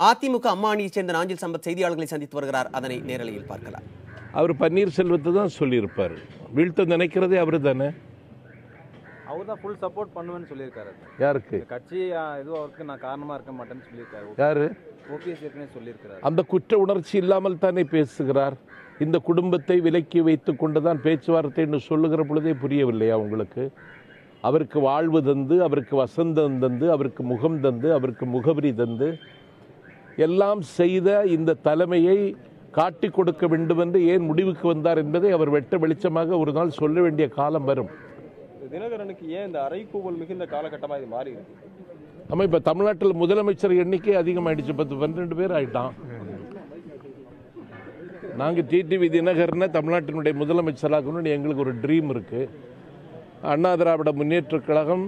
அதிமுக அம்மா அணியைச் சேர்ந்த நாஞ்சில் சம்பத் செய்தியாளர்களை சந்தித்து வருகிறார். அதனை நேரலையில் பார்க்கலாம். அவர் பன்னீர்செல்வத்தை தான் சொல்லியிருப்பார். வீழ்த்த நினைக்கிறதே அவர் தானே. அவர் தான் ஃபுல் சப்போர்ட் பண்ணுவேன்னு சொல்லியிருக்காரு. யாருக்கு? கட்சி எதுவும் அவருக்கு நான் காரணமாக இருக்க மாட்டேன்னு சொல்லியிருக்காரு. யாரு? ஓபிஎஸ் ஏற்கனவே சொல்லியிருக்கிறார். அந்த குற்ற உணர்ச்சி இல்லாமல் தானே பேசுகிறார். இந்த குடும்பத்தை விலக்கி வைத்து கொண்டுதான் பேச்சுவார்த்தை என்று சொல்லுகிற பொழுதே புரியவில்லையா உங்களுக்கு? அவருக்கு வாழ்வு தந்து, அவருக்கு வசந்தம் தந்து, அவருக்கு முகம் தந்து, அவருக்கு முகவரி தந்து எல்லாம் செய்த இந்த தலைமையை காட்டி கொடுக்க வேண்டும் என்று ஏன் முடிவுக்கு வந்தார் என்பதை அவர் வெட்ட வெளிச்சமாக ஒரு நாள் சொல்ல வேண்டிய காலம் வரும். தினகரனுக்கு ஏன் இந்த அறைகூவல் மிகுந்த காலகட்டமாக இது மாறி இருக்கு? ஆமாம், இப்போ தமிழ்நாட்டில் முதலமைச்சர் எண்ணிக்கை அதிகமாகிடுச்சு. 10-12 பேர் ஆகிட்டான். நாங்கள் டிடிவி தினகரனை தமிழ்நாட்டினுடைய முதலமைச்சராகணும்னு எங்களுக்கு ஒரு ட்ரீம் இருக்குது. அண்ணா திராவிட முன்னேற்றக் கழகம்